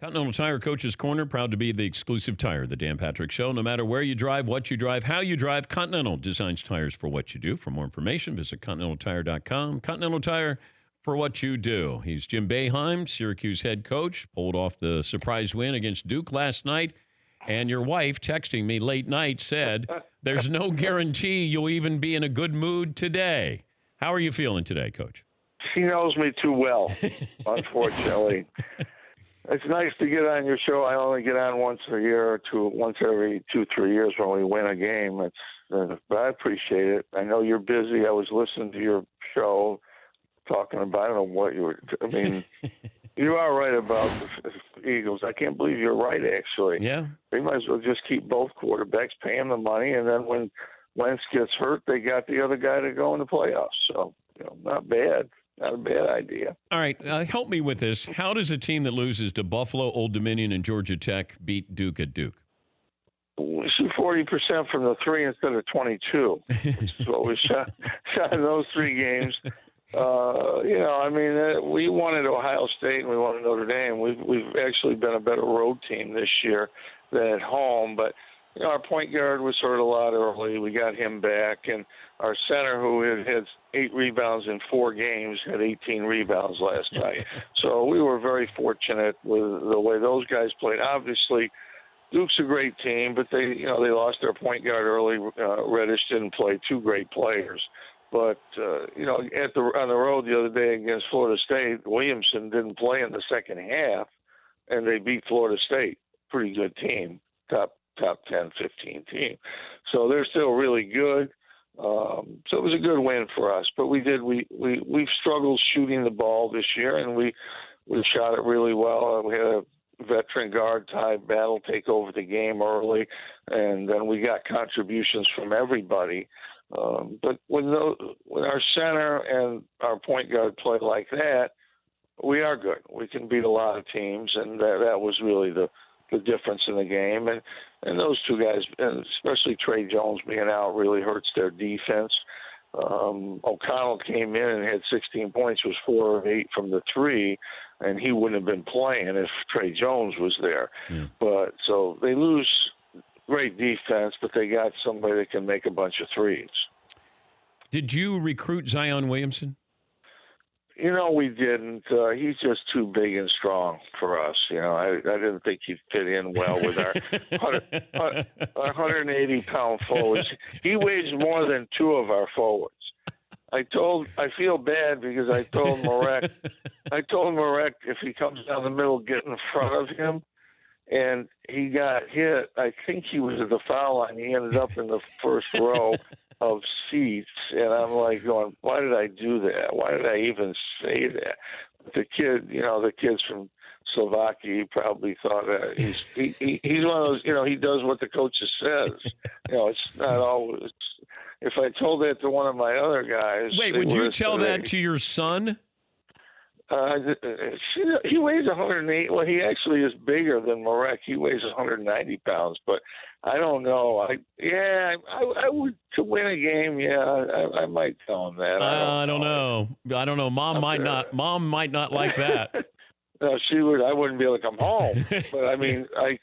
Continental Tire Coach's Corner, proud to be the exclusive tire of the Dan Patrick Show. No matter where you drive, what you drive, how you drive, Continental designs tires for what you do. For more information, visit ContinentalTire.com. Continental Tire for what you do. He's Jim Boeheim, Syracuse head coach, pulled off the surprise win against Duke last night. And your wife, texting me late night, said, there's no guarantee you'll even be in a good mood today. How are you feeling today, Coach? She knows me too well, unfortunately. It's nice to get on your show. I only get on once a year or two, once every 2-3 years when we win a game. But I appreciate it. I know you're busy. I was listening to your show talking about, I don't know what you were, I mean, you are right about the Eagles. I can't believe you're right, actually. Yeah. They might as well just keep both quarterbacks, pay them the money, and then when Wentz gets hurt, they got the other guy to go in the playoffs. So, not bad. Not a bad idea. All right, help me with this. How does a team that loses to Buffalo, Old Dominion, and Georgia Tech beat Duke at Duke? We shoot 40% from the three instead of 22. So we shot in those 3 games. We wanted Ohio State and we wanted Notre Dame. We've actually been a better road team this year than at home, but our point guard was hurt a lot early. We got him back, and our center, who had 8 rebounds in 4 games, had 18 rebounds last night. So we were very fortunate with the way those guys played. Obviously, Duke's a great team, but they lost their point guard early. Reddish didn't play, 2 great players. But on the road the other day against Florida State, Williamson didn't play in the second half, and they beat Florida State. Pretty good team, top 10, 15 team. So they're still really good. So it was a good win for us. But we've struggled shooting the ball this year, and we shot it really well. We had a veteran guard type battle take over the game early, and then we got contributions from everybody. But when our center and our point guard play like that, we are good. We can beat a lot of teams, and that was really the difference in the game. And those 2 guys, and especially Trey Jones being out, really hurts their defense. O'Connell came in and had 16 points, was 4 of 8 from the 3, and he wouldn't have been playing if Trey Jones was there. Yeah. But so they lose great defense, but they got somebody that can make a bunch of threes. Did you recruit Zion Williamson? We didn't. He's just too big and strong for us. I didn't think he'd fit in well with our 180-pound forwards. He weighs more than 2 of our forwards. I feel bad because I told Marek if he comes down the middle, get in front of him. And he got hit. I think he was at the foul line. He ended up in the first row of seats. And I'm like going, why did I do that? Why did I even say that? But the kids from Slovakia, he probably thought he's one of those, he does what the coach says. It's not always. If I told that to one of my other guys. Wait, would you tell that to your son? He weighs 108. Well, he actually is bigger than Marek. He weighs 190 pounds, but I don't know. I would, to win a game. Yeah, I might tell him that. I don't know. Mom might not like that. No, she would. I wouldn't be able to come home. But I mean, I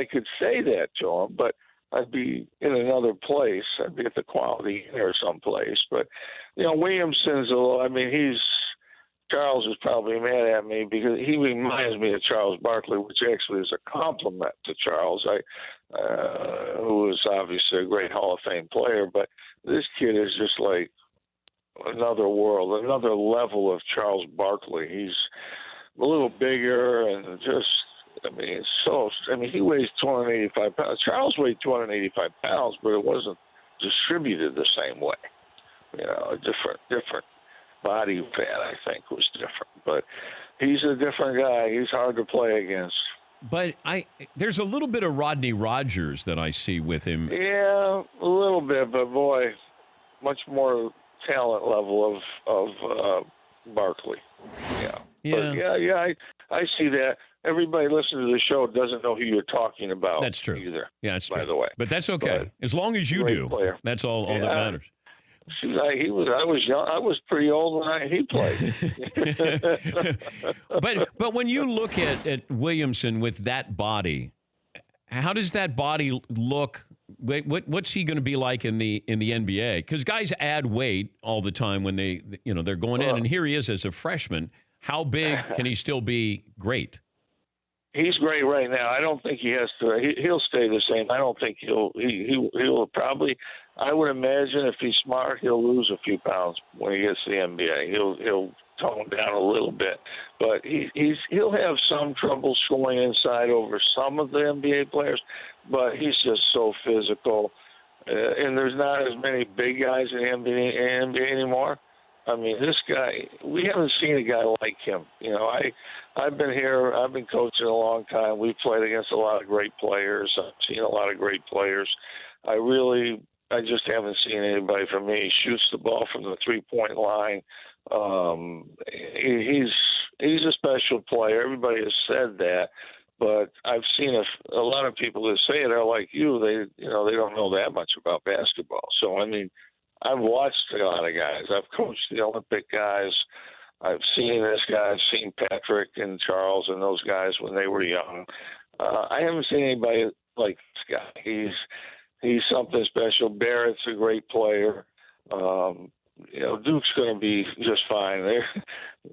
could say that to him, but I'd be in another place. I'd be at the Quality Inn or someplace. But Williamson's Charles is probably mad at me because he reminds me of Charles Barkley, which actually is a compliment to Charles, who is obviously a great Hall of Fame player. But this kid is just like another world, another level of Charles Barkley. He's a little bigger and he weighs 285 pounds. Charles weighed 285 pounds, but it wasn't distributed the same way. A different body fat, I think, was different. But he's a different guy. He's hard to play against. But there's a little bit of Rodney Rogers that I see with him. Yeah, a little bit, but boy, much more talent level of Barkley. Yeah. But I see that. Everybody listening to the show doesn't know who you're talking about. That's true. Either. Yeah, that's by true. the way. But that's okay. As long as you do. Player. That's all that matters. Shoot, I was young. I was pretty old when he played. But when you look at Williamson with that body, how does that body look? What's he going to be like in the NBA? Because guys add weight all the time when they're going in, and here he is as a freshman. How big can he still be? Great. He's great right now. I don't think he has to. He'll stay the same. I don't think he'll probably. I would imagine if he's smart, he'll lose a few pounds when he gets to the NBA. He'll tone down a little bit, but he'll have some trouble scoring inside over some of the NBA players. But he's just so physical, and there's not as many big guys in the NBA anymore. I mean, this guy, we haven't seen a guy like him. I've been here, I've been coaching a long time. We've played against a lot of great players. I've seen a lot of great players. I just haven't seen anybody from me. He shoots the ball from the three-point line. He's a special player. Everybody has said that. But I've seen a lot of people that say it are like you. They don't know that much about basketball. So, I mean, I've watched a lot of guys. I've coached the Olympic guys. I've seen this guy. I've seen Patrick and Charles and those guys when they were young. I haven't seen anybody like this guy. He's something special. Barrett's a great player. Duke's going to be just fine.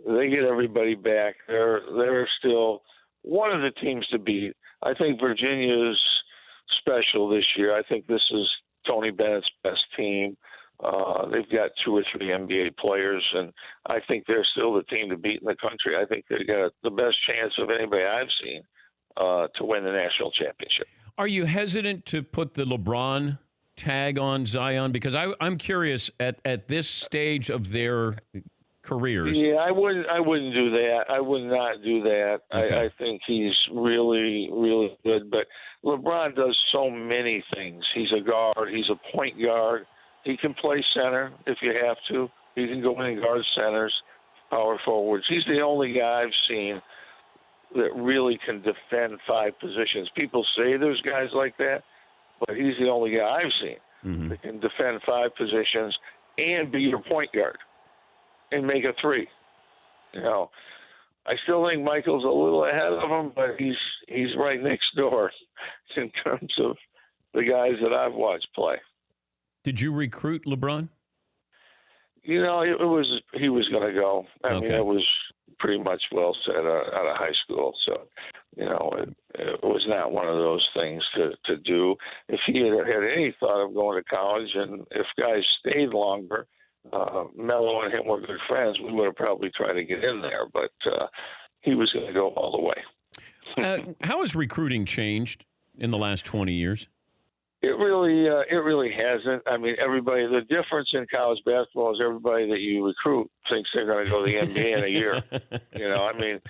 They get everybody back. They're still one of the teams to beat. I think Virginia's special this year. I think this is Tony Bennett's best team. They've got 2 or 3 NBA players, and I think they're still the team to beat in the country. I think they've got the best chance of anybody I've seen to win the national championship. Are you hesitant to put the LeBron tag on Zion? Because I'm curious at this stage of their careers. Yeah, I wouldn't do that. I would not do that. Okay. I think he's really, really good. But LeBron does so many things. He's a guard. He's a point guard. He can play center if you have to. He can go in and guard centers, power forwards. He's the only guy I've seen that really can defend 5 positions. People say there's guys like that, but he's the only guy I've seen that can defend 5 positions and be your point guard and make a 3. I still think Michael's a little ahead of him, but he's right next door in terms of the guys that I've watched play. Did you recruit LeBron? He was going to go. I mean, it was pretty much well said out of high school. So, it was not one of those things to do. If he had any thought of going to college, and if guys stayed longer, Melo and him were good friends, we would have probably tried to get in there. But he was going to go all the way. How has recruiting changed in the last 20 years? It really hasn't. I mean, the difference in college basketball is everybody that you recruit thinks they're going to go to the NBA in a year. I mean,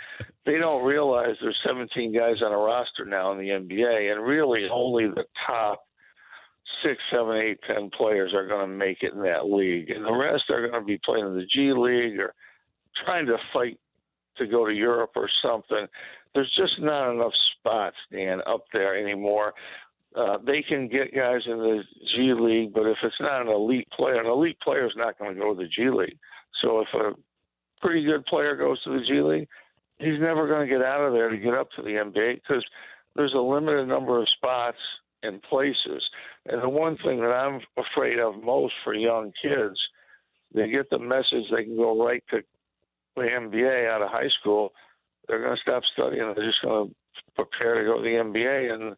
they don't realize there's 17 guys on a roster now in the NBA, and really only the top 6, 7, 8, 10 players are going to make it in that league. And the rest are going to be playing in the G League or trying to fight to go to Europe or something. There's just not enough spots, Dan, up there anymore. They can get guys in the G League, but if it's not an elite player is not going to go to the G League. So if a pretty good player goes to the G League, he's never going to get out of there to get up to the NBA because there's a limited number of spots and places. And the one thing that I'm afraid of most for young kids, they get the message they can go right to the NBA out of high school. They're going to stop studying. They're just going to prepare to go to the NBA, and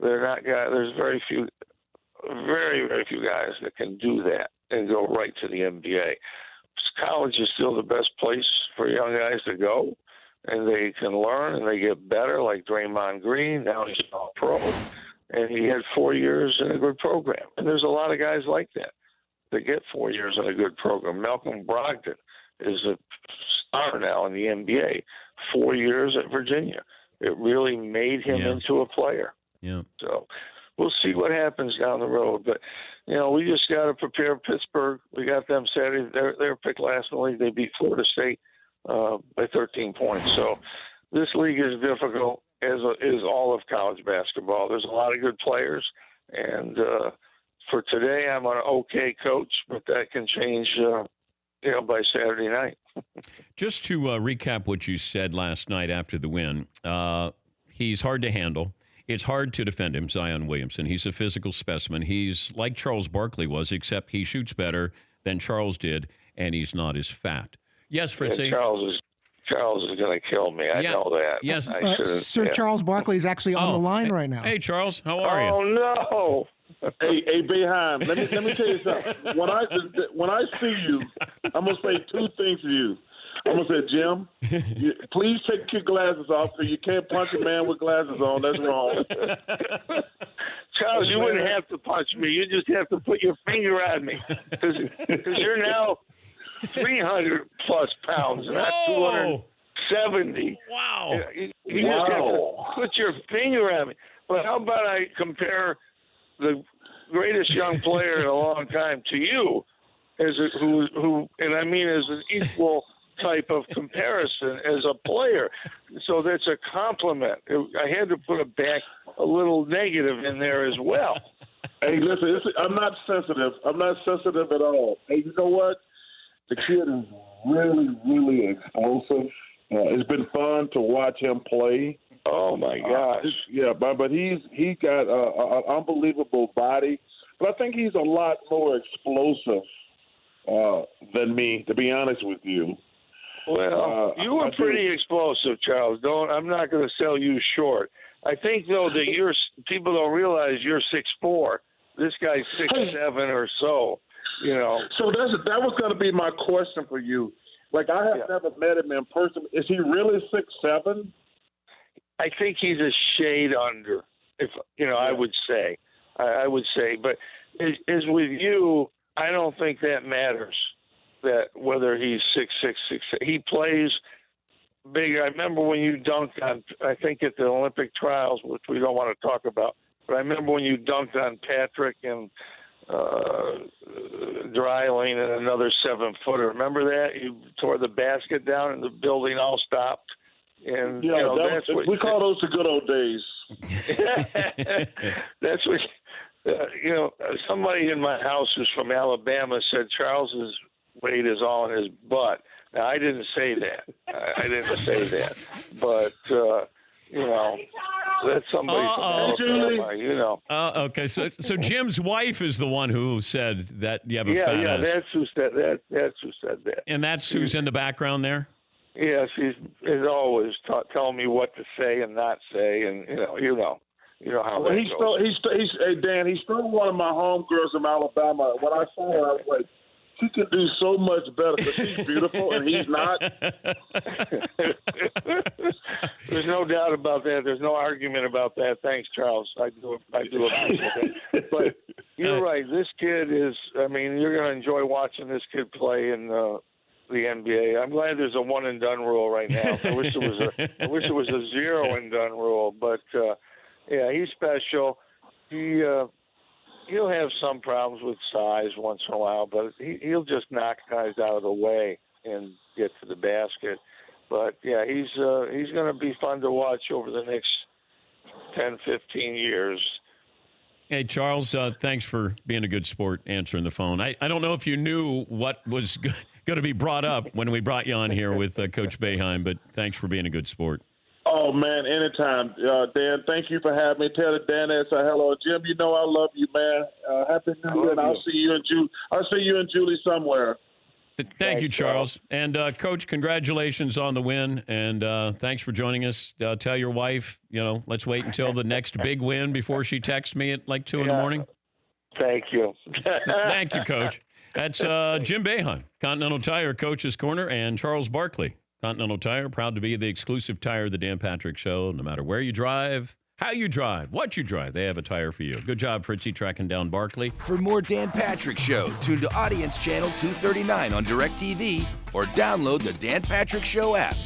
they're not guys. There's very, very few guys that can do that and go right to the NBA. College is still the best place for young guys to go, and they can learn and they get better. Like Draymond Green, now he's all pro, and he had 4 years in a good program. And there's a lot of guys like that get 4 years in a good program. Malcolm Brogdon is a star now in the NBA. 4 years at Virginia. It really made him into a player. Yeah. So we'll see what happens down the road. But, we just got to prepare Pittsburgh. We got them Saturday. They're picked last in the league. They beat Florida State by 13 points. So this league is difficult, as is all of college basketball. There's a lot of good players, and for today, I'm an okay coach, but that can change, by Saturday night. Just to recap what you said last night after the win, he's hard to handle. It's hard to defend him, Zion Williamson. He's a physical specimen. He's like Charles Barkley was, except he shoots better than Charles did, and he's not as fat. Yes, Fritzy? Yeah, Charles is going to kill me. I know that. Yes. Sir Charles Barkley is actually on the line right now. Hey, Charles, how are you? Oh, no. Hey, Boeheim, let me tell you something. When I see you, I'm going to say two things to you. I'm going to say, Jim, please take your glasses off because you can't punch a man with glasses on. That's wrong. Charles, you wouldn't have to punch me. You just have to put your finger on me because you're now 300-plus pounds, not 270. Wow. You just have to put your finger on me. But how about I compare the greatest young player in a long time to you, as an equal type of comparison as a player. So that's a compliment. I had to put a little negative in there as well. Hey, listen, I'm not sensitive. I'm not sensitive at all. Hey, you know what? The kid is really, really explosive. It's been fun to watch him play. Oh my gosh! But he got an unbelievable body. But I think he's a lot more explosive than me, to be honest with you. Well, you were pretty explosive, Charles. I'm not going to sell you short. I think though that people don't realize you're 6'4". This guy's 6'7" or so. So that was going to be my question for you. Like, I have never met him in person. Is he really 6'7"? I think he's a shade under. I would say. I would say, but as with you, I don't think that matters. That whether he's 6'6", 6'7", he plays big. I remember when you dunked on, I think at the Olympic trials, which we don't want to talk about, but I remember when you dunked on Patrick and Dreiling and another 7-footer. Remember that? You tore the basket down and the building all stopped. And we call those the good old days. That's what somebody in my house who's from Alabama said Charles's weight is all in his butt. Now, I didn't say that. But that's somebody from Alabama. Okay, so Jim's wife is the one who said that you have a fat ass. Yeah, that's who said that. And that's who's in the background there? Yes, he's always telling me what to say and not say, and you know how that goes. Hey Dan, he stole one of my homegirls from Alabama. When I saw her, I was like, she can do so much better because she's beautiful and he's not. There's no doubt about that. There's no argument about that. Thanks, Charles. I do appreciate that. But you're right. This kid is. I mean, you're going to enjoy watching this kid play in the NBA. I'm glad there's a one and done rule right now. I wish it was a zero and done rule. But he's special. He'll have some problems with size once in a while, but he'll just knock guys out of the way and get to the basket. But he's going to be fun to watch over the next 10, 15 years. Hey, Charles, thanks for being a good sport answering the phone. I don't know if you knew what was going to be brought up when we brought you on here with Coach Boeheim, but thanks for being a good sport. Oh, man, anytime. Dan, thank you for having me. Tell the Dan I say hello. Jim, I love you, man. Happy New Year, and I'll see you and Julie somewhere. Thank you, Charles. And, Coach, congratulations on the win, and thanks for joining us. Tell your wife, let's wait until the next big win before she texts me at like 2 in the morning. Thank you. Thank you, Coach. That's Jim Boeheim, Continental Tire Coach's Corner, and Charles Barkley, Continental Tire, proud to be the exclusive tire of the Dan Patrick Show. No matter where you drive, how you drive, what you drive, they have a tire for you. Good job, Fritzy, tracking down Barkley. For more Dan Patrick Show, tune to Audience Channel 239 on DirecTV or download the Dan Patrick Show app.